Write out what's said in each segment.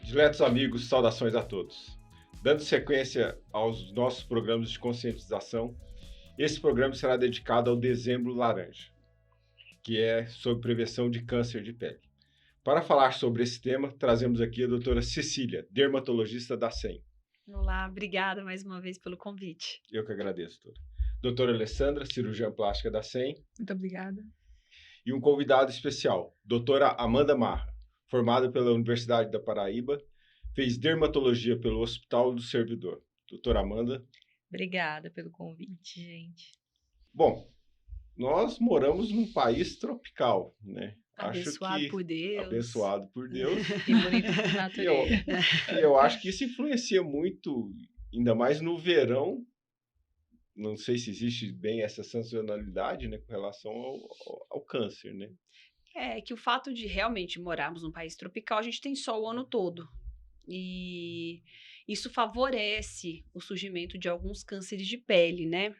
Diletos amigos, saudações a todos. Dando sequência aos nossos programas de conscientização, esse programa será dedicado ao Dezembro Laranja, que é sobre prevenção de câncer de pele. Para falar sobre esse tema, trazemos aqui a doutora Cecília, dermatologista da SEM. Olá, obrigada mais uma vez pelo convite. Eu que agradeço, doutora. Doutora Alessandra, cirurgiã plástica da SEM. Muito obrigada. E um convidado especial, doutora Amanda Marra, formada pela Universidade da Paraíba, fez dermatologia pelo Hospital do Servidor. Doutora Amanda. Obrigada pelo convite, gente. Bom, nós moramos num país tropical, né? Abençoado por Deus. Abençoado por Deus. E bonito por natureza. Eu acho que isso influencia muito, ainda mais no verão. Não sei se existe bem essa sazonalidade, né, com relação ao câncer, né? É que o fato de realmente morarmos num país tropical, a gente tem sol o ano todo. E isso favorece o surgimento de alguns cânceres de pele, né?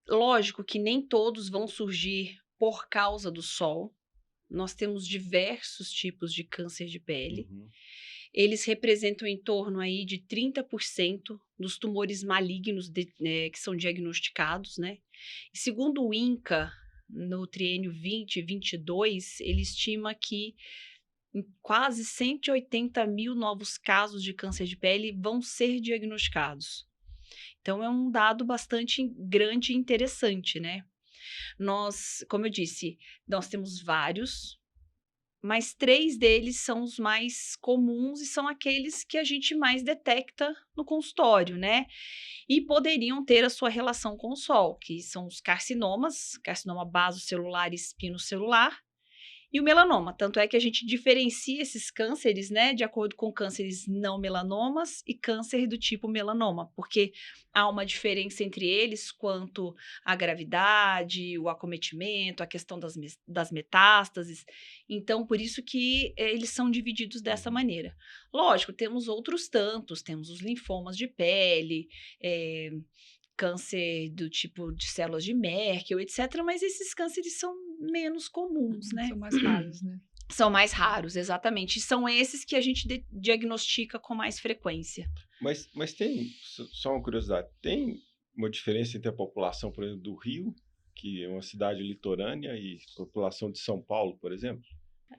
Lógico que nem todos vão surgir por causa do sol. Nós temos diversos tipos de câncer de pele. Uhum. Eles representam em torno aí de 30% dos tumores malignos que são diagnosticados, né? E segundo o INCA, no triênio 2022, ele estima que quase 180 mil novos casos de câncer de pele vão ser diagnosticados. Então, é um dado bastante grande e interessante, né? Nós, como eu disse, nós temos vários, mas 3 deles são os mais comuns e são aqueles que a gente mais detecta no consultório, né? E poderiam ter a sua relação com o sol, que são os carcinomas, carcinoma basocelular e espinocelular, e o melanoma. Tanto é que a gente diferencia esses cânceres, né, de acordo com cânceres não melanomas e câncer do tipo melanoma, porque há uma diferença entre eles quanto à gravidade, o acometimento, a questão das metástases. Então, por isso que eles são divididos dessa maneira. Lógico, temos outros tantos, temos os linfomas de pele, câncer do tipo de células de Merkel, etc. Mas esses cânceres são menos comuns, né? São mais raros, né? São mais raros, exatamente. E são esses que a gente diagnostica com mais frequência. Mas tem, só uma curiosidade, tem uma diferença entre a população, por exemplo, do Rio, que é uma cidade litorânea, e a população de São Paulo, por exemplo?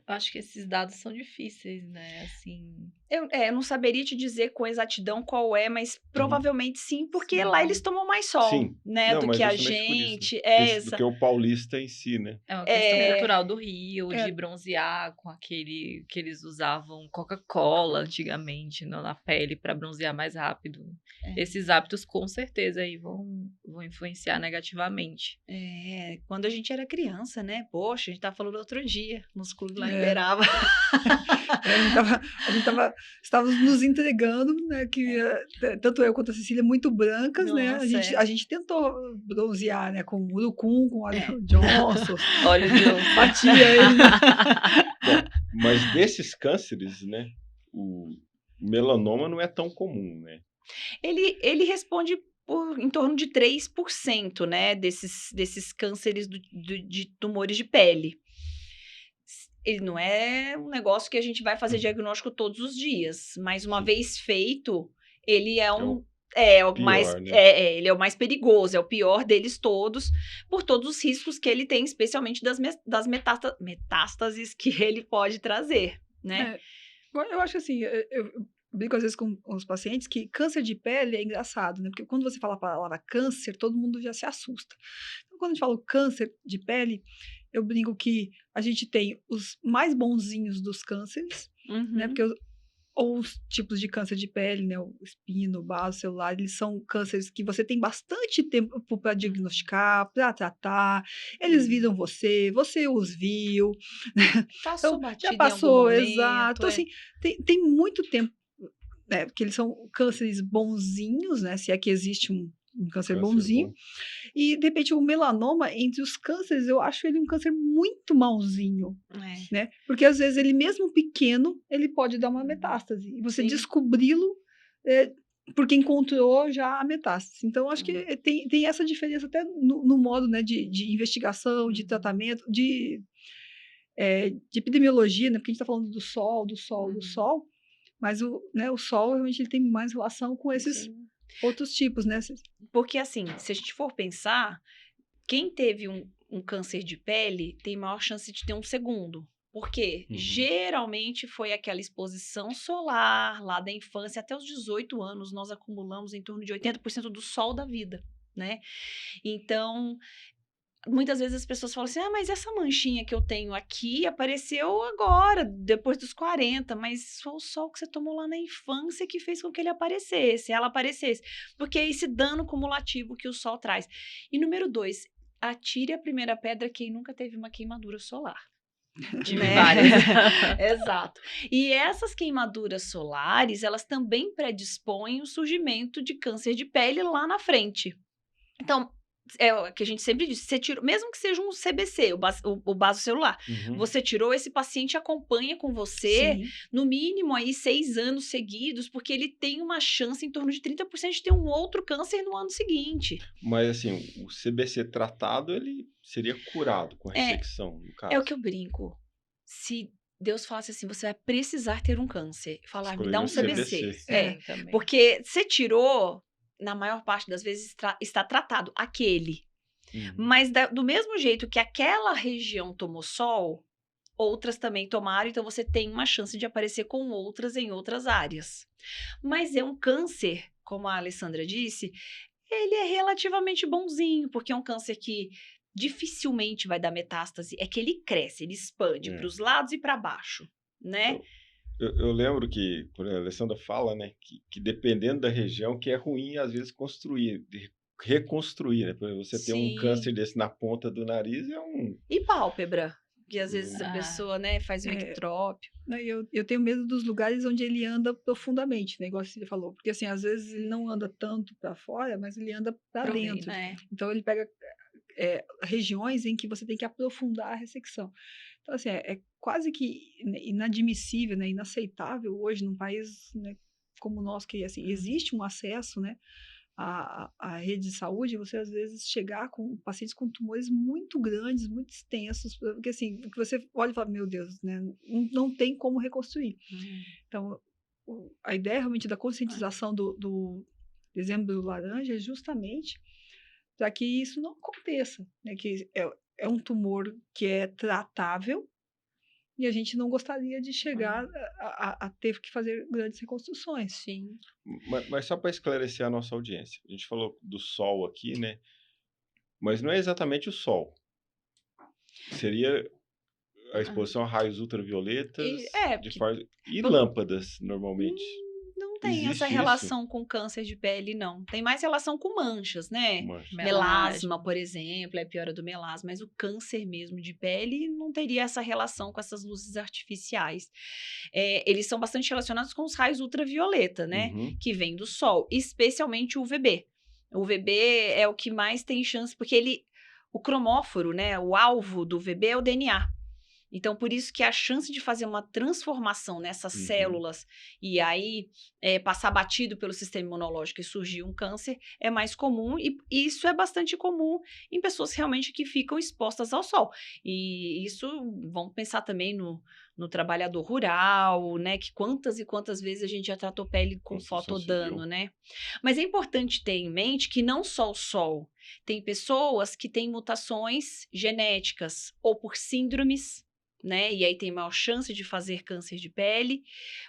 Eu acho que esses dados são difíceis, né? Assim. Eu não saberia te dizer com exatidão qual é, mas provavelmente sim, porque lá eles tomam mais sol, né? Não, do mas que a justamente por gente. isso, né? Do que o paulista em si, né? É uma questão cultural do Rio, de bronzear com aquele que eles usavam Coca-Cola antigamente na pele para bronzear mais rápido. Esses hábitos com certeza aí vão influenciar negativamente. Quando a gente era criança, né? Poxa, a gente tava falando outro dia, nos clubes lá em Uberaba. Estávamos nos entregando, né? Que tanto eu quanto a Cecília muito brancas, Nossa, né? A gente tentou bronzear, né? Com urucum, com óleo Johnson. Óleo Johnson. Batia ele. Bom, mas desses cânceres, né? O melanoma não é tão comum, né? Ele responde em torno de 3%, né? Desses cânceres de tumores de pele. Ele não é um negócio que a gente vai fazer diagnóstico todos os dias, mas uma vez feito, ele é o pior, mais, né? Ele é o mais perigoso, é o pior deles todos, por todos os riscos que ele tem, especialmente das metástases que ele pode trazer, né? Eu acho que assim, eu brinco às vezes com os pacientes que câncer de pele é engraçado, né? Porque quando você fala a palavra câncer, todo mundo já se assusta. Então, quando a gente fala o câncer de pele, eu brinco que a gente tem os mais bonzinhos dos cânceres, né? Porque os tipos de câncer de pele, né? O espino, o basocelular, eles são cânceres que você tem bastante tempo para diagnosticar, para tratar. Eles viram você os viu. Passou então, batido já passou, em algum momento, exato. Então, assim, tem muito tempo, né? Porque eles são cânceres bonzinhos, né? Se é que existe um câncer bonzinho. Bom. E, de repente, o melanoma, entre os cânceres, eu acho ele um câncer muito malzinho, né? Porque, às vezes, ele mesmo pequeno, ele pode dar uma metástase. E você descobri-lo porque encontrou já a metástase. Então, acho que tem essa diferença até no modo, né, de investigação, de tratamento, de epidemiologia, né? Porque a gente está falando do sol, mas o sol realmente ele tem mais relação com esses outros tipos, né? Porque assim, se a gente for pensar, quem teve um câncer de pele tem maior chance de ter um segundo. Porque geralmente foi aquela exposição solar lá da infância até os 18 anos, nós acumulamos em torno de 80% do sol da vida, né? Então, muitas vezes as pessoas falam assim, mas essa manchinha que eu tenho aqui apareceu agora, depois dos 40, mas foi o sol que você tomou lá na infância que fez com que ela aparecesse. Porque é esse dano cumulativo que o sol traz. E número 2, atire a primeira pedra quem nunca teve uma queimadura solar. Tive várias. Exato. E essas queimaduras solares, elas também predispõem o surgimento de câncer de pele lá na frente. Então, é o que a gente sempre diz, você tirou, mesmo que seja um CBC, o baso celular, você tirou, esse paciente acompanha com você, no mínimo aí 6 anos seguidos, porque ele tem uma chance em torno de 30% de ter um outro câncer no ano seguinte. Mas assim, o CBC tratado, ele seria curado com ressecção, no caso. É o que eu brinco. Se Deus falasse assim, você vai precisar ter um câncer, falar, me dá um CBC. Porque você tirou, na maior parte das vezes está tratado aquele. Mas do mesmo jeito que aquela região tomou sol, outras também tomaram, então você tem uma chance de aparecer com outras em outras áreas. Mas é um câncer, como a Alessandra disse, ele é relativamente bonzinho, porque é um câncer que dificilmente vai dar metástase, é que ele cresce, ele expande para os lados e para baixo, né? Eu lembro que, quando a Alessandra fala, né, que dependendo da região, que é ruim, às vezes, reconstruir, né? Por exemplo, você ter um câncer desse na ponta do nariz é um... E pálpebra, que às vezes a pessoa, né, faz um ectrópio. Eu tenho medo dos lugares onde ele anda profundamente, né, igual você falou, porque assim, às vezes ele não anda tanto para fora, mas ele anda para dentro. Então ele pega regiões em que você tem que aprofundar a ressecção. Então, assim, é quase que inadmissível, né, inaceitável hoje num país, né, como o nosso, que assim, existe um acesso, né, à rede de saúde, você às vezes chegar com pacientes com tumores muito grandes, muito extensos, porque assim, que você olha e fala, meu Deus, né, não tem como reconstruir. Então, a ideia realmente da conscientização do dezembro laranja é justamente para que isso não aconteça, né, que é um tumor que é tratável e a gente não gostaria de chegar a ter que fazer grandes reconstruções. Sim. Mas só para esclarecer a nossa audiência, a gente falou do sol aqui, né? Mas não é exatamente o sol. Seria a exposição a raios ultravioletas e lâmpadas, normalmente. Não tem essa relação com câncer de pele, não. Tem mais relação com manchas, né? Melasma, por exemplo, é pior do melasma, mas o câncer mesmo de pele não teria essa relação com essas luzes artificiais. Eles são bastante relacionados com os raios ultravioleta, né? Que vêm do sol, especialmente o UVB. O UVB é o que mais tem chance, porque o cromóforo, né? O alvo do UVB é o DNA. Então, por isso que a chance de fazer uma transformação nessas células e aí passar batido pelo sistema imunológico e surgir um câncer é mais comum, e isso é bastante comum em pessoas realmente que ficam expostas ao sol. E isso, vamos pensar também no trabalhador rural, né? Que quantas e quantas vezes a gente já tratou pele com fotodano, né? Mas é importante ter em mente que não só o sol, tem pessoas que têm mutações genéticas ou por síndromes, né? E aí tem maior chance de fazer câncer de pele,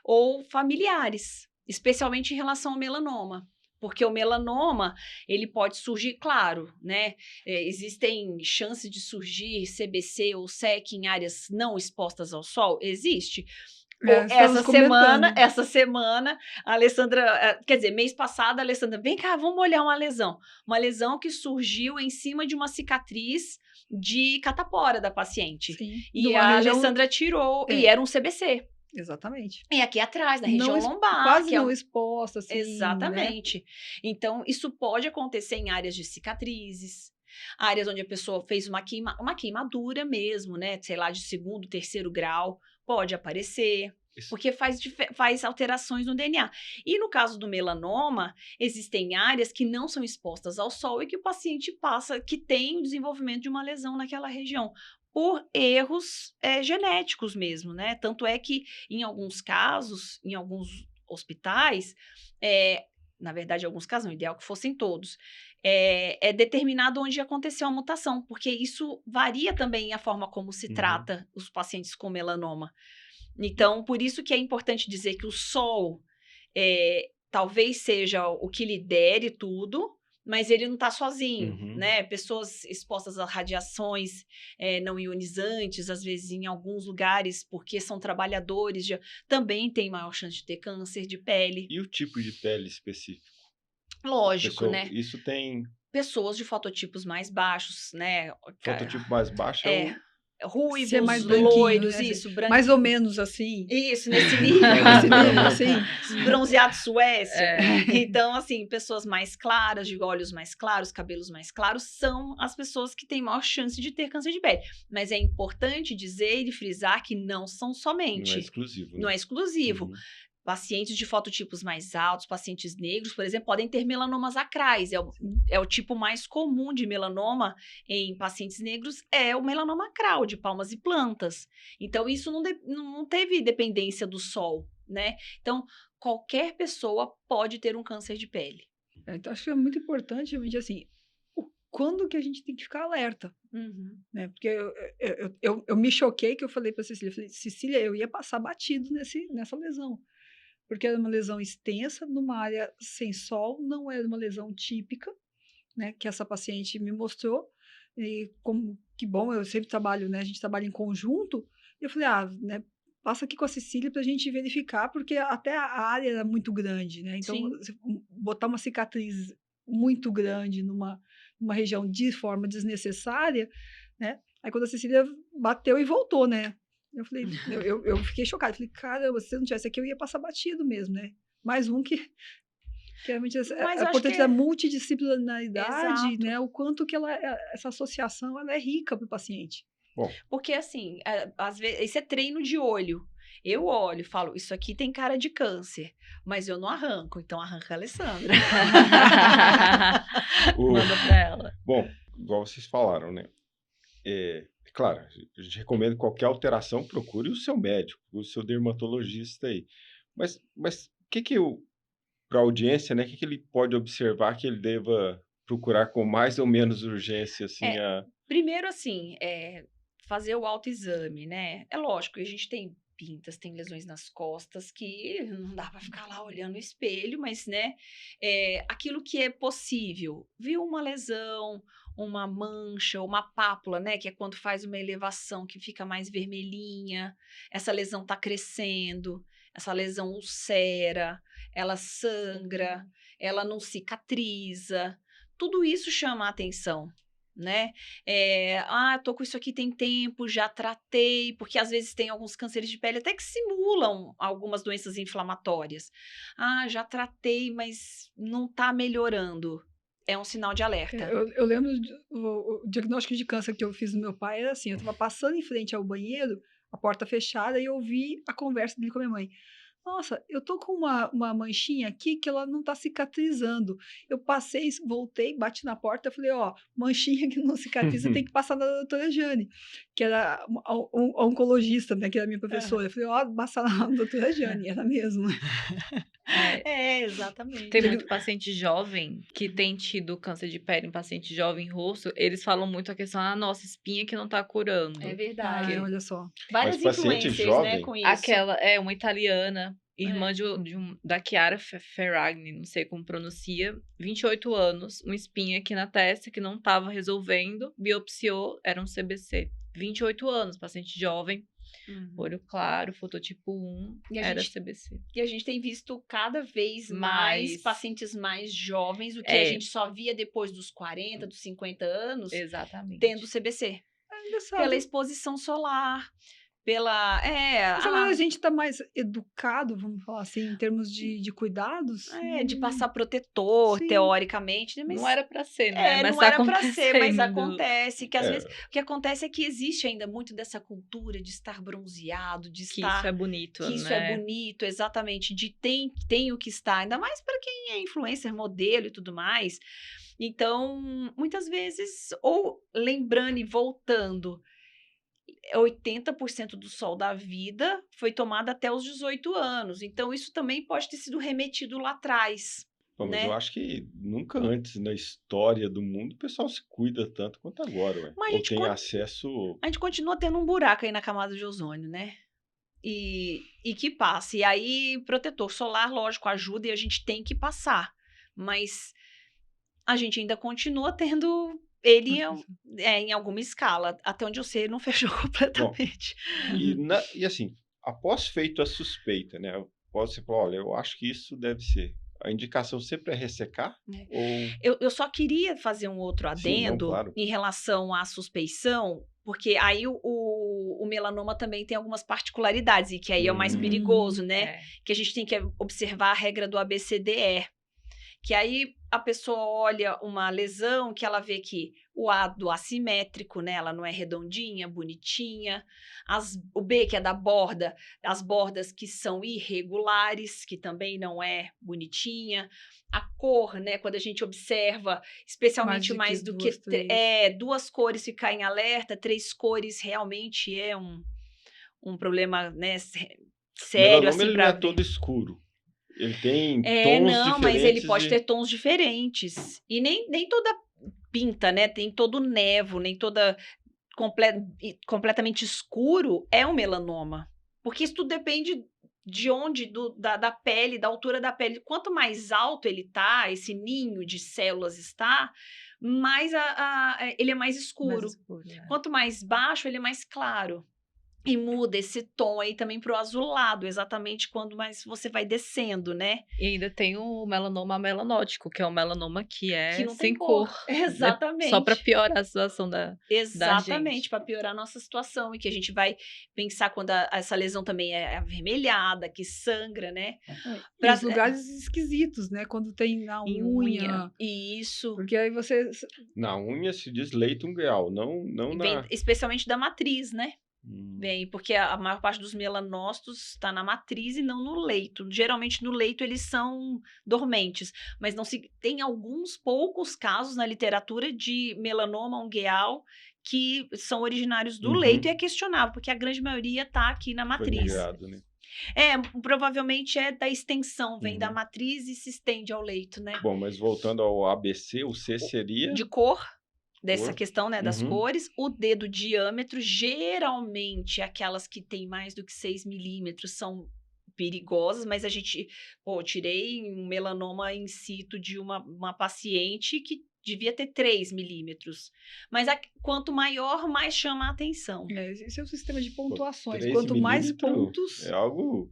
ou familiares, especialmente em relação ao melanoma. Porque o melanoma, ele pode surgir, claro, né? Existem chances de surgir CBC ou SEC em áreas não expostas ao sol? Existe. Essa semana, a Alessandra, quer dizer, mês passado, a Alessandra, vem cá, vamos olhar uma lesão. Uma lesão que surgiu em cima de uma cicatriz de catapora da paciente. Sim, e a Alessandra tirou, e era um CBC. Exatamente. E aqui atrás, na região lombar. Quase não exposta, assim. Exatamente. Né? Então, isso pode acontecer em áreas de cicatrizes, áreas onde a pessoa fez uma queimadura mesmo, né? Sei lá, de 2º, 3º grau, pode aparecer. Porque faz alterações no DNA. E no caso do melanoma, existem áreas que não são expostas ao sol e que o paciente que tem o desenvolvimento de uma lesão naquela região. por erros genéticos mesmo, né? Tanto é que, em alguns casos, em alguns hospitais, na verdade, em alguns casos, não, ideal que fossem todos, é determinado onde aconteceu a mutação, porque isso varia também a forma como se trata os pacientes com melanoma. Então, por isso que é importante dizer que o sol talvez seja o que lidere tudo, mas ele não está sozinho, né? Pessoas expostas a radiações não ionizantes, às vezes em alguns lugares, porque são trabalhadores, também tem maior chance de ter câncer de pele. E o tipo de pele específico? Lógico, né? Isso tem... Pessoas de fototipos mais baixos, né? Fototipo mais baixo ruivos, ser mais loiros, né? isso, branquinho. Mais ou menos assim. Isso, nesse nível. assim. Bronzeado Suécia. Então, assim, pessoas mais claras, de olhos mais claros, cabelos mais claros, são as pessoas que têm maior chance de ter câncer de pele. Mas é importante dizer e frisar que não são somente. Não é exclusivo. Né? Não é exclusivo. Pacientes de fototipos mais altos, pacientes negros, por exemplo, podem ter melanomas acrais. É o tipo mais comum de melanoma em pacientes negros, é o melanoma acral, de palmas e plantas. Então, isso não teve dependência do sol, né? Então, qualquer pessoa pode ter um câncer de pele. Então, acho que é muito importante, realmente, assim, quando que a gente tem que ficar alerta, né? Porque eu me choquei que eu falei para Cecília, eu ia passar batido nessa lesão. Porque era uma lesão extensa, numa área sem sol, não era uma lesão típica, né, que essa paciente me mostrou, e que bom, eu sempre trabalho, né, a gente trabalha em conjunto, e eu falei, né, passa aqui com a Cecília para a gente verificar, porque até a área era muito grande, né, então botar uma cicatriz muito grande numa região de forma desnecessária, né, aí quando a Cecília bateu e voltou, né, eu falei, eu fiquei chocada. Falei, caramba, se não tivesse aqui, eu ia passar batido mesmo, né? Mais um que realmente a importante da multidisciplinaridade, né? O quanto que essa associação ela é rica para o paciente. Bom. Porque, assim, às vezes, isso é treino de olho. Eu olho e falo, isso aqui tem cara de câncer, mas eu não arranco, então arranca a Alessandra. Manda pra ela. Bom, igual vocês falaram, né? Claro, a gente recomenda qualquer alteração, procure o seu médico, o seu dermatologista aí. Mas o que para a audiência, né, o que ele pode observar que ele deva procurar com mais ou menos urgência, assim, Primeiro, assim, fazer o autoexame, né? É lógico, a gente tem pintas, tem lesões nas costas que não dá para ficar lá olhando no espelho, mas, né, aquilo que é possível. Viu uma lesão, uma mancha, uma pápula, né, que é quando faz uma elevação que fica mais vermelhinha, essa lesão está crescendo, essa lesão ulcera, ela sangra, ela não cicatriza, tudo isso chama a atenção, né? Tô com isso aqui tem tempo, já tratei, porque às vezes tem alguns cânceres de pele até que simulam algumas doenças inflamatórias. Já tratei, mas não está melhorando. É um sinal de alerta. Eu lembro o diagnóstico de câncer que eu fiz no meu pai era assim, eu estava passando em frente ao banheiro, a porta fechada, e eu ouvi a conversa dele com a minha mãe. Nossa, eu tô com uma manchinha aqui que ela não tá cicatrizando. Eu passei, voltei, bati na porta, falei, manchinha que não cicatriza tem que passar na doutora Jane, que era a oncologista, né, que era minha professora. Eu falei, passar na doutora Jane, era mesmo. Exatamente. Tem muito paciente jovem que tem tido câncer de pele em paciente jovem rosto, eles falam muito a questão, nossa, espinha que não tá curando. É verdade. Olha só. Várias influencers, né, com isso. Aquela, uma italiana, irmã da Chiara Ferragni, não sei como pronuncia, 28 anos, uma espinha aqui na testa que não tava resolvendo, biopsiou, era um CBC. 28 anos, paciente jovem, olho claro, fototipo 1, era CBC. E a gente tem visto cada vez mais pacientes mais jovens, o que a gente só via depois dos 40, dos 50 anos, exatamente, tendo CBC. Pela exposição solar, Mas agora a gente tá mais educado, vamos falar assim, em termos de cuidados. De passar protetor, teoricamente. Né? Mas não era pra ser, né? Mas não era pra ser, mas acontece. Que às vezes o que acontece é que existe ainda muito dessa cultura de estar bronzeado, de estar... Que isso é bonito, que isso é bonito, exatamente. De tem o que está, ainda mais para quem é influencer, modelo e tudo mais. Então, muitas vezes, ou lembrando e voltando... 80% do sol da vida foi tomado até os 18 anos. Então, isso também pode ter sido remetido lá atrás, Bom, mas eu né? acho que nunca antes na história do mundo o pessoal se cuida tanto quanto agora, ué. Mas a Ou gente, tem acesso. a gente continua tendo um buraco aí na camada de ozônio, né? E que passe. E aí, protetor solar, lógico, ajuda e a gente tem que passar. Mas a gente ainda continua tendo ele em alguma escala. Até onde eu sei, não fechou completamente. E assim, após feito a suspeita, né? Pode ser falar, olha, eu acho que isso deve ser. A indicação sempre é ressecar? Eu só queria fazer um outro Sim, não, adendo claro. em relação à suspeição, porque aí o melanoma também tem algumas particularidades, e que aí é o mais perigoso, né? Que a gente tem que observar a regra do ABCDE. Que aí a pessoa olha uma lesão que ela vê que o A do assimétrico, né? Ela não é redondinha, bonitinha. O B, que é da borda, as bordas que são irregulares, que também não é bonitinha. A cor, né? Quando a gente observa, especialmente mais do que duas cores ficar em alerta, 3 cores realmente é um problema, né? Sério, Melanoma, assim, ele não para é ver. todo escuro. Ele tem tons Não, diferentes. mas ele pode ter tons diferentes. E nem toda pinta, né? Tem todo nevo, nem toda completamente escuro é um melanoma. Porque isso tudo depende de onde, da pele, da altura da pele. Quanto mais alto ele tá, esse ninho de células está, mais ele é mais escuro. Quanto mais baixo, ele é mais claro. E muda esse tom aí também pro azulado, exatamente quando mais você vai descendo, né? E ainda tem o melanoma melanótico, que é um melanoma que Que não sem tem cor. né? Exatamente. Só para piorar a situação da Exatamente, gente. para piorar a nossa situação. E que a gente vai pensar quando essa lesão também é avermelhada, que sangra, né? E os lugares esquisitos, né? Quando tem na unha. Isso. Porque aí você... Na unha se diz leito ungueal, não na... Especialmente da matriz, né? Bem, porque a maior parte dos melanócitos está na matriz e não no leito. Geralmente no leito eles são dormentes, mas não se tem alguns poucos casos na literatura de melanoma ungueal que são originários do leito, e é questionável, porque a grande maioria está aqui na matriz. Foi migrado, né? Provavelmente é da extensão, vem da matriz e se estende ao leito, né? Bom, mas voltando ao ABC, o C seria... De cor. Dessa questão, né, das Uhum. cores. O D do diâmetro, geralmente aquelas que têm mais do que 6 milímetros são perigosas, mas a gente, tirei um melanoma in situ de uma paciente que devia ter 3 milímetros. Mas quanto maior, mais chama a atenção. Esse é o sistema de pontuações. 3 Quanto mais milímetros pontos... É algo...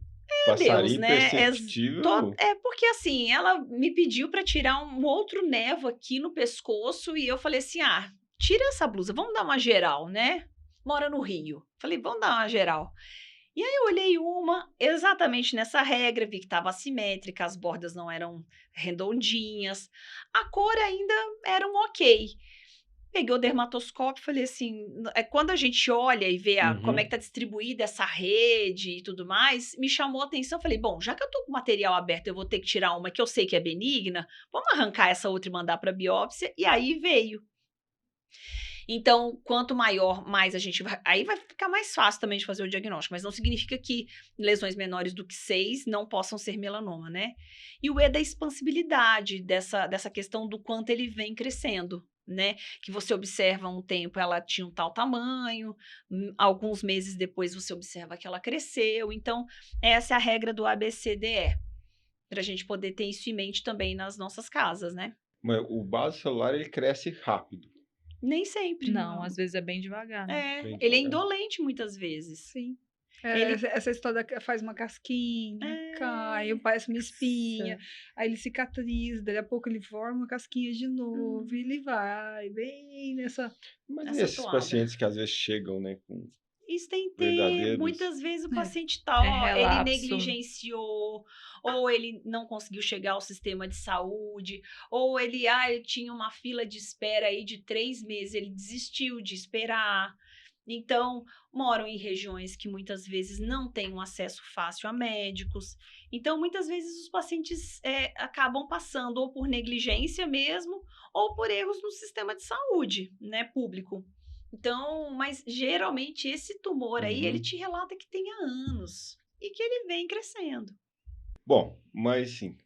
Deus, né? Perceptível. Porque assim, ela me pediu para tirar um outro nevo aqui no pescoço e eu falei assim, tira essa blusa, vamos dar uma geral, né? Mora no Rio. Falei, vamos dar uma geral. E aí eu olhei uma exatamente nessa regra, vi que estava assimétrica, as bordas não eram redondinhas, a cor ainda era um ok. Peguei o dermatoscópio e falei assim, quando a gente olha e vê como é que está distribuída essa rede e tudo mais, me chamou a atenção, falei, bom, já que eu estou com o material aberto, eu vou ter que tirar uma que eu sei que é benigna, vamos arrancar essa outra e mandar para biópsia, e aí veio. Então, quanto maior, mais a gente vai... Aí vai ficar mais fácil também de fazer o diagnóstico, mas não significa que lesões menores do que 6 não possam ser melanoma, né? E o E da expansibilidade, dessa questão do quanto ele vem crescendo, né? Que você observa um tempo, ela tinha um tal tamanho, alguns meses depois você observa que ela cresceu. Então, essa é a regra do ABCDE, para a gente poder ter isso em mente também nas nossas casas, né? Mas o vaso celular, ele cresce rápido. Nem sempre. Não, às vezes é bem devagar. Né? Bem Ele é devagar. indolente muitas vezes. Sim. Essa história faz uma casquinha, cai, parece uma espinha, aí ele cicatriza, daí a pouco ele forma uma casquinha de novo, e ele vai bem nessa... Mas esses toada. Pacientes que às vezes chegam, né, com... Isso tem que ter, muitas vezes o paciente ele negligenciou, ou ele não conseguiu chegar ao sistema de saúde, ou ele tinha uma fila de espera aí de 3 meses, ele desistiu de esperar. Então, moram em regiões que muitas vezes não têm um acesso fácil a médicos. Então, muitas vezes os pacientes acabam passando ou por negligência mesmo, ou por erros no sistema de saúde, né, público. Então, mas geralmente esse tumor aí, ele Uhum. te relata que tem há anos e que ele vem crescendo. Bom, mas sim,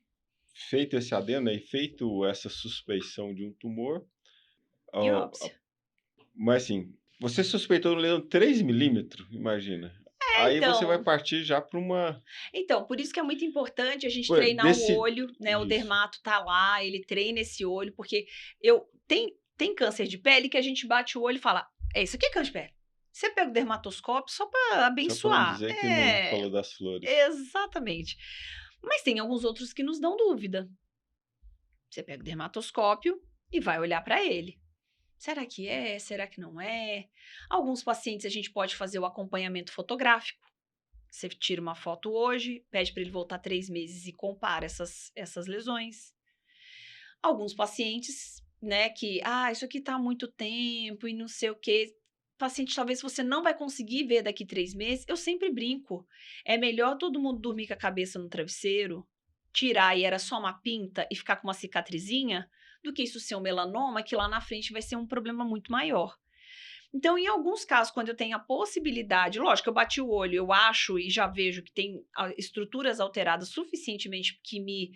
feito esse adendo aí, feito essa suspeição de um tumor, ó, Biópsia. mas assim, você suspeitou no leão 3 milímetros, imagina. Aí você vai Então, partir já para uma. por isso que é muito importante a gente Pô, treinar o desse. olho, né? O Isso. dermato tá lá, ele treina esse olho, porque tem câncer de pele que a gente bate o olho e fala, isso aqui é câncer de pele. Você pega o dermatoscópio só para Só para não abençoar. dizer que não falou das flores. Exatamente. Mas tem alguns outros que nos dão dúvida. Você pega o dermatoscópio e vai olhar para ele. Será que é? Será que não é? Alguns pacientes a gente pode fazer o acompanhamento fotográfico. Você tira uma foto hoje, pede para ele voltar 3 meses e compara essas lesões. Alguns pacientes, né, que, isso aqui tá há muito tempo e não sei o quê. Paciente, talvez você não vai conseguir ver daqui 3 meses. Eu sempre brinco. É melhor todo mundo dormir com a cabeça no travesseiro, tirar e era só uma pinta e ficar com uma cicatrizinha, do que isso ser um melanoma, que lá na frente vai ser um problema muito maior. Então, em alguns casos, quando eu tenho a possibilidade, lógico, eu bati o olho, eu acho e já vejo que tem estruturas alteradas suficientemente que me,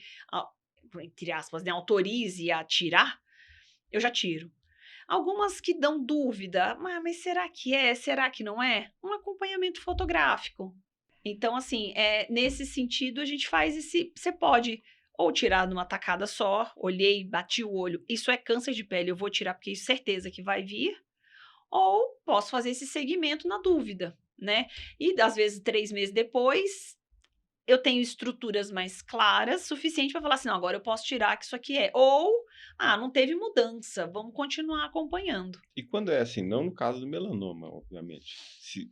entre aspas, né, autorize a tirar, eu já tiro. Algumas que dão dúvida, mas será que é? Será que não é? Um acompanhamento fotográfico. Então, assim, nesse sentido, a gente faz você pode ou tirar numa tacada só, olhei, bati o olho, isso é câncer de pele, eu vou tirar porque certeza que vai vir, ou posso fazer esse segmento na dúvida, né? E às vezes 3 meses depois, eu tenho estruturas mais claras, suficiente para falar assim, não, agora eu posso tirar que isso aqui é. Ou, não teve mudança, vamos continuar acompanhando. E quando é assim, não no caso do melanoma, obviamente.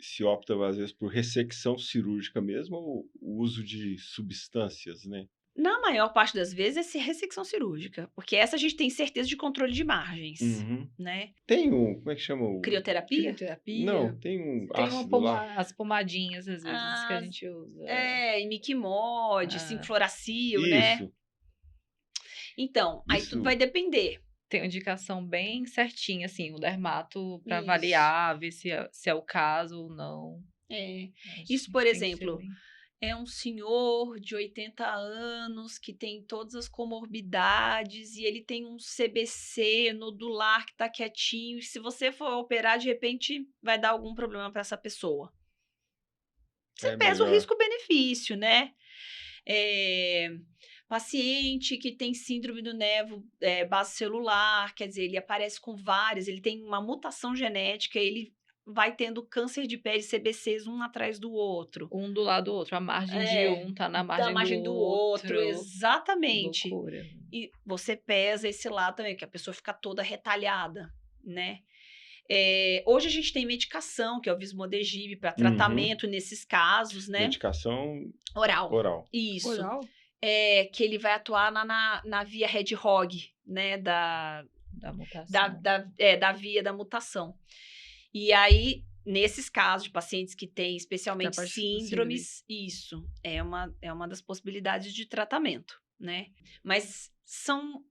Se opta, às vezes, por ressecção cirúrgica mesmo, ou o uso de substâncias, né? Na maior parte das vezes é ressecção cirúrgica, porque essa a gente tem certeza de controle de margens, Uhum. né? Tem um, como é que chama o... Crioterapia? Crioterapia. Não, tem um Tem ácido lá. as pomadinhas, às vezes, que a Ah, gente usa. imiquimod, Ah. sinfloracil, né? Isso, Então, aí tudo vai depender. Tem uma indicação bem certinha, assim, o dermato para Isso. avaliar, ver se é o caso ou não. Isso, Acho por que tem que ser exemplo, bem- é um senhor de 80 anos que tem todas as comorbidades e ele tem um CBC nodular que tá quietinho. E se você for operar, de repente vai dar algum problema para essa pessoa. Você é pesa o melhor. risco-benefício, né? Paciente que tem síndrome do nevo basocelular, quer dizer, ele aparece com várias, ele tem uma mutação genética, ele vai tendo câncer de pele, CBCs um atrás do outro. Um do lado do outro, a margem de um tá na Da margem do outro, exatamente. Loucura. E você pesa esse lado também, que a pessoa fica toda retalhada, né? Hoje a gente tem medicação, que é o Vismodegib, para tratamento nesses casos, né? Medicação Oral. Isso. Oral? Que ele vai atuar na via Red Hog, né? Da mutação. da via da mutação. E aí, nesses casos de pacientes que têm especialmente parte síndromes, isso é uma das possibilidades de tratamento, né? Mas são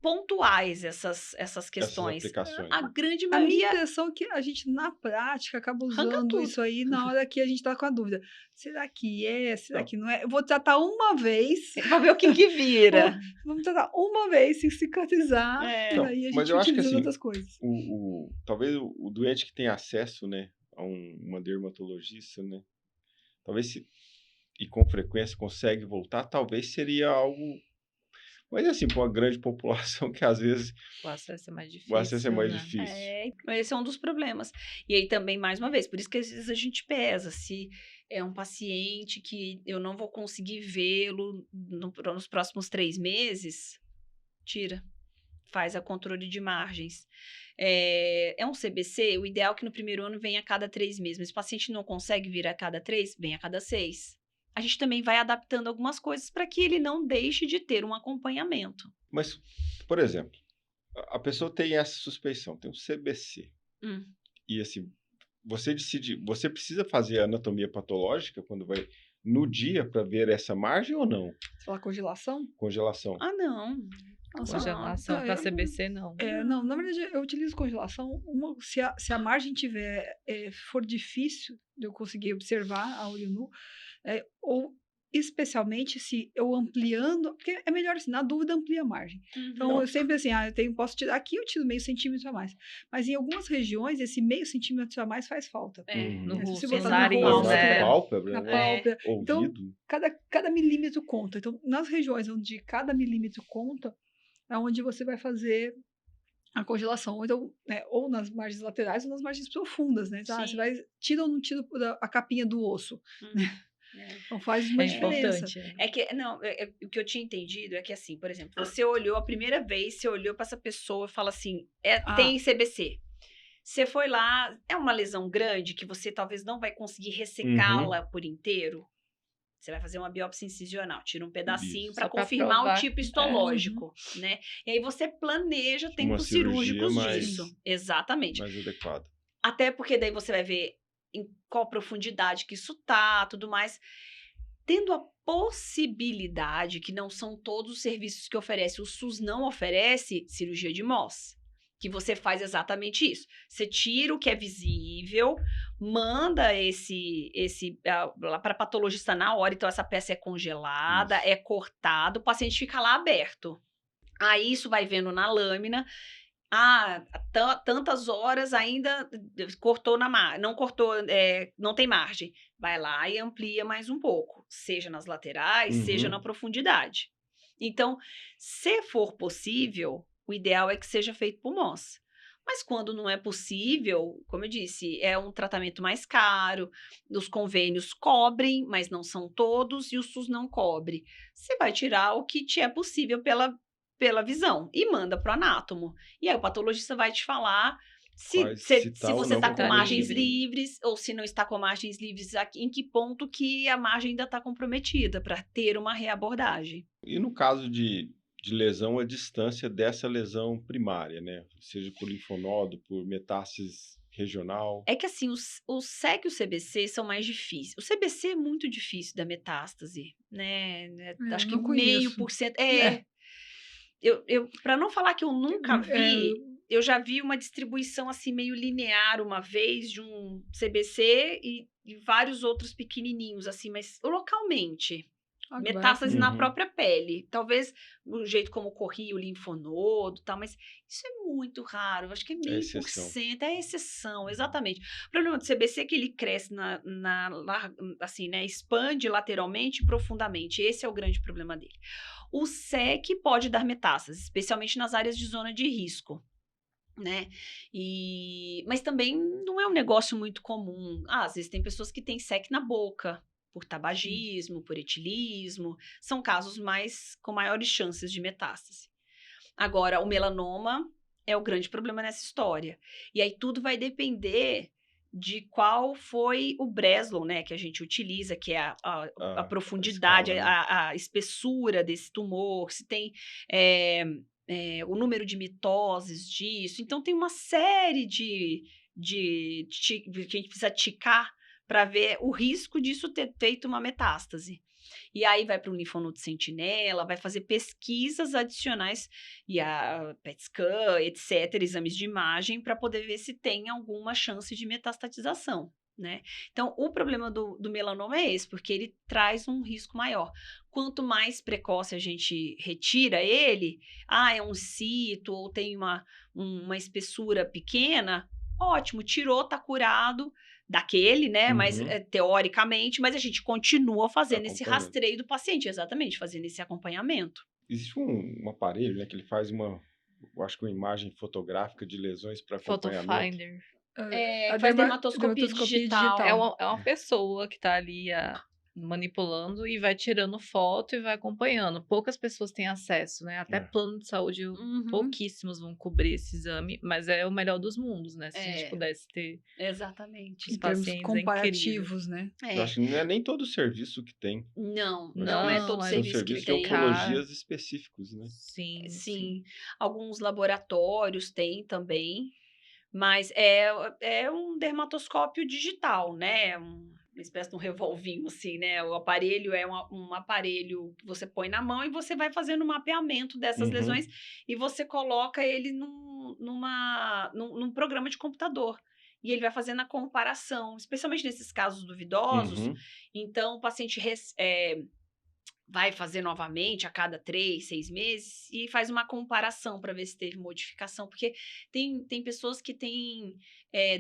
pontuais essas questões. aplicações. A grande A minha maioria impressão é que a gente, na prática, acaba Arranca usando tudo. isso aí na hora que a gente tá com a dúvida. Será que é? Será Não. que não é? Eu vou tratar uma vez. pra ver o que vira. Vamos tratar uma vez sem cicatrizar. É. E Não, aí a mas gente eu acho que utiliza assim, outras coisas. talvez o doente que tem acesso, né, a uma dermatologista, né, talvez e com frequência consegue voltar, talvez seria algo, mas assim, para uma grande população que às vezes O acesso é mais difícil. o acesso é mais né? difícil. Esse é um dos problemas. E aí também, mais uma vez, por isso que às vezes a gente pesa se é um paciente que eu não vou conseguir vê-lo nos próximos 3 meses, tira. Faz a controle de margens. É um CBC, o ideal é que no primeiro ano venha a cada 3 meses. Mas se o paciente não consegue vir a cada 3, vem a cada 6. A gente também vai adaptando algumas coisas para que ele não deixe de ter um acompanhamento. Mas, por exemplo, a pessoa tem essa suspeição, tem um CBC. E assim, você precisa fazer a anatomia patológica quando vai no dia para ver essa margem ou não? Você fala congelação? Congelação. Não. Nossa, Congelação não, para eu não- CBC, não. Não, na verdade, eu utilizo congelação se a margem for difícil de eu conseguir observar a olho nu, ou especialmente se eu ampliando, porque é melhor assim, na dúvida, amplia a margem. Então, eu sempre assim, posso tirar, aqui eu tiro meio centímetro a mais, mas em algumas regiões, esse meio centímetro a mais faz falta. No Se rosto, você no botar no nariz, rosto, né? Pálpebra, na né? pálpebra. Então, Ouvido. cada milímetro conta. Então, nas regiões onde cada milímetro conta, é onde você vai fazer a congelação, então, ou nas margens laterais ou nas margens profundas, né? Então, você vai tira ou não tira a capinha do osso, né? Então faz uma diferença. Importante. É que, não, o que eu tinha entendido é que, assim, por exemplo, você olhou a primeira vez, você olhou para essa pessoa e fala assim, tem CBC. Você foi lá, é uma lesão grande que você talvez não vai conseguir ressecá-la por inteiro. Você vai fazer uma biópsia incisional, tira um pedacinho para Só pra confirmar provar o tipo que- histológico, né? E aí você planeja Uma tempos cirurgia cirúrgicos mais- disso. Exatamente. Mais adequado. Até porque daí você vai ver em qual profundidade que isso tá, tudo mais. Tendo a possibilidade, que não são todos os serviços que oferece, o SUS não oferece cirurgia de Mohs, que você faz exatamente isso. Você tira o que é visível, manda lá para patologista na hora, então essa peça é congelada, Isso. é cortada, o paciente fica lá aberto. Aí isso vai vendo na lâmina, tantas horas ainda cortou não cortou, não tem margem. Vai lá e amplia mais um pouco, seja nas laterais, seja na profundidade. Então, se for possível, o ideal é que seja feito por Mohs. Mas quando não é possível, como eu disse, é um tratamento mais caro, os convênios cobrem, mas não são todos, e o SUS não cobre. Você vai tirar o que te é possível pela visão e manda para o anátomo. E aí o patologista vai te falar se você está com margens livres ou se não está com margens livres, em que ponto que a margem ainda está comprometida para ter uma reabordagem. E no caso de lesão, a distância dessa lesão primária, né? Seja por linfonodo, por metástase regional. É que assim, o SEC e o CBC são mais difíceis. O CBC é muito difícil da metástase, né? Acho que 0,5%. Para não falar que eu nunca vi, eu já vi uma distribuição assim meio linear uma vez de um CBC e vários outros pequenininhos assim, mas localmente. Metástase na própria pele. Talvez o jeito como corria o linfonodo e tal, mas isso é muito raro. Acho que é 0,5%. É exceção, exatamente. O problema do CBC é que ele cresce assim, né? Expande lateralmente e profundamente. Esse é o grande problema dele. O SEC pode dar metástase, especialmente nas áreas de zona de risco, né? Mas também não é um negócio muito comum. Às vezes tem pessoas que têm SEC na boca, por tabagismo, por etilismo, são casos com maiores chances de metástase. Agora, o melanoma é o grande problema nessa história. E aí tudo vai depender de qual foi o Breslow, né, que a gente utiliza, que é a profundidade, a espessura desse tumor, se tem o número de mitoses disso. Então, tem uma série que a gente precisa ticar para ver o risco disso ter feito uma metástase. E aí vai para o linfonodo sentinela, vai fazer pesquisas adicionais, e a PET scan, etc., exames de imagem, para poder ver se tem alguma chance de metastatização, né? Então, o problema do melanoma é esse, porque ele traz um risco maior. Quanto mais precoce a gente retira ele, é um cito, ou tem uma espessura pequena, ótimo, tirou, tá curado daquele, né? Mas teoricamente, mas a gente continua fazendo esse rastreio do paciente, exatamente, fazendo esse acompanhamento. Existe um aparelho, né, que ele faz eu acho que uma imagem fotográfica de lesões para acompanhamento. Photofinder. Faz dermatoscopia digital. É uma pessoa que está ali manipulando e vai tirando foto e vai acompanhando. Poucas pessoas têm acesso, né? Até plano de saúde, pouquíssimos vão cobrir esse exame, mas é o melhor dos mundos, né? Se a gente pudesse ter. Exatamente. Em termos comparativos, né? Eu acho que não é nem todo serviço que tem. Não é todo serviço que tem. São serviços de oncologias específicos, né? Sim. Alguns laboratórios têm também, mas é um dermatoscópio digital, né? espécie de um revolvinho, assim, né? O aparelho é um aparelho que você põe na mão e você vai fazendo um mapeamento dessas lesões e você coloca ele num programa de computador. E ele vai fazendo a comparação, especialmente nesses casos duvidosos. Então, o paciente vai fazer novamente a cada 3, 6 meses e faz uma comparação para ver se teve modificação, porque tem pessoas que têm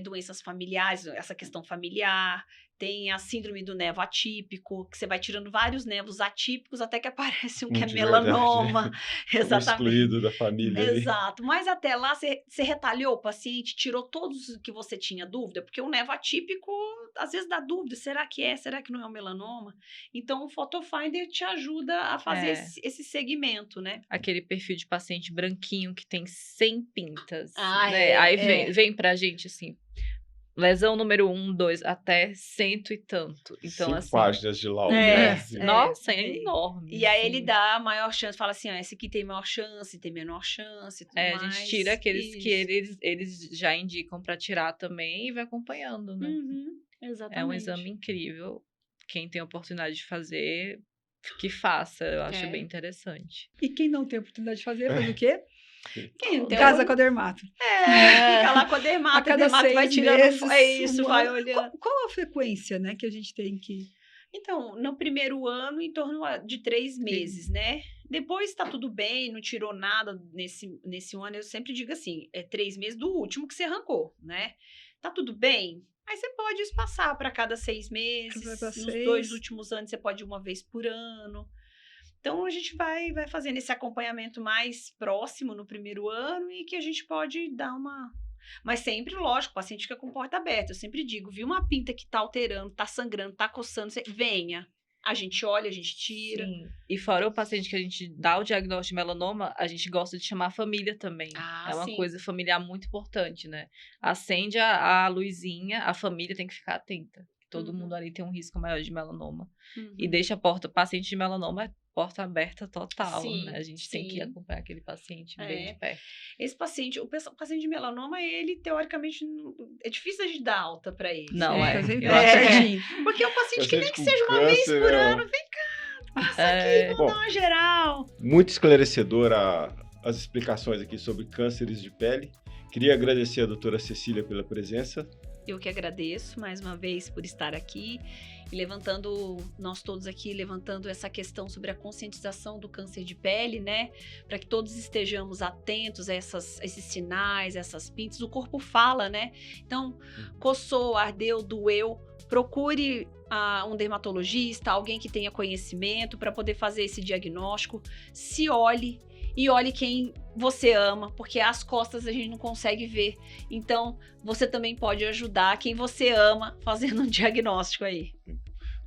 doenças familiares, essa questão familiar, tem a síndrome do nevo atípico, que você vai tirando vários nevos atípicos até que aparece um que é melanoma. Exatamente. Excluído da família. Exato. Mas até lá, você retalhou o paciente, tirou todos os que você tinha dúvida, porque o nevo atípico, às vezes dá dúvida, será que é, será que não é um melanoma? Então, o Photofinder te ajuda a fazer esse segmento, né? Aquele perfil de paciente branquinho que tem 100 pintas, Ah, né? Aí vem pra gente, assim, lesão número 1, 2, até 100 e tanto. Então, 5 assim, páginas de laudo. Nossa, é enorme. E aí ele dá a maior chance, fala assim, esse aqui tem maior chance, tem menor chance, tudo mais. A gente tira aqueles que eles já indicam para tirar também e vai acompanhando, né? Exatamente. É um exame incrível. Quem tem a oportunidade de fazer, que faça. Eu acho bem interessante. E quem não tem a oportunidade de fazer, faz o quê? Casa com a dermato. Fica lá com a dermato, a dermato vai tirando. Meses, vai olhando. Qual a frequência, né, que a gente tem que... Então, no primeiro ano, em torno de 3 meses, né? Depois tá tudo bem, não tirou nada nesse ano. Eu sempre digo assim, 3 meses do último que você arrancou, né? Tá tudo bem? Aí você pode espaçar para cada 6 meses. Nos 2 últimos anos, você pode ir uma vez por ano. Então, a gente vai fazendo esse acompanhamento mais próximo no primeiro ano e que a gente pode dar uma... Mas sempre, lógico, o paciente fica com porta aberta. Eu sempre digo, viu uma pinta que tá alterando, tá sangrando, tá coçando, venha. A gente olha, a gente tira. Sim. E fora o paciente que a gente dá o diagnóstico de melanoma, a gente gosta de chamar a família também. É uma coisa familiar muito importante, né? Acende a luzinha, a família tem que ficar atenta. Todo mundo ali tem um risco maior de melanoma. E deixa paciente de melanoma porta aberta total, né? A gente tem que acompanhar aquele paciente bem de perto. Esse paciente, o paciente de melanoma, ele, teoricamente, é difícil a gente dar alta pra ele. Não, Porque o paciente que nem que seja uma vez por ano, vem cá, passa aqui, vamos dar uma geral. Muito esclarecedora as explicações aqui sobre cânceres de pele. Queria agradecer a doutora Cecília pela presença. Eu que agradeço mais uma vez por estar aqui e nós todos aqui levantando essa questão sobre a conscientização do câncer de pele, né? Para que todos estejamos atentos a esses sinais, essas pintas. O corpo fala, né? Então, coçou, ardeu, doeu, procure um dermatologista, alguém que tenha conhecimento para poder fazer esse diagnóstico. Se olhe. E olhe quem você ama, porque as costas a gente não consegue ver. Então, você também pode ajudar quem você ama fazendo um diagnóstico aí.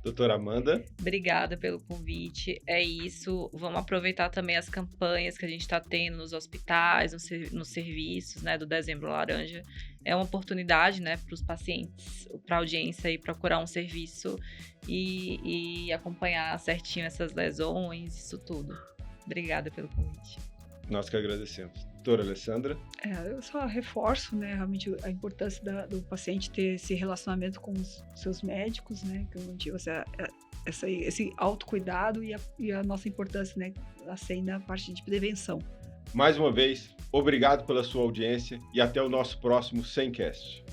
Doutora Amanda. Obrigada pelo convite. É isso. Vamos aproveitar também as campanhas que a gente está tendo nos hospitais, nos serviços, né, do Dezembro Laranja. É uma oportunidade, né, para os pacientes, para a audiência aí procurar um serviço e acompanhar certinho essas lesões, isso tudo. Obrigada pelo convite. Nós que agradecemos. Doutora Alessandra? Eu só reforço, né, realmente a importância do paciente ter esse relacionamento com os seus médicos, né, que eu digo, esse autocuidado e a nossa importância, né, assim, na parte de prevenção. Mais uma vez, obrigado pela sua audiência e até o nosso próximo 100cast.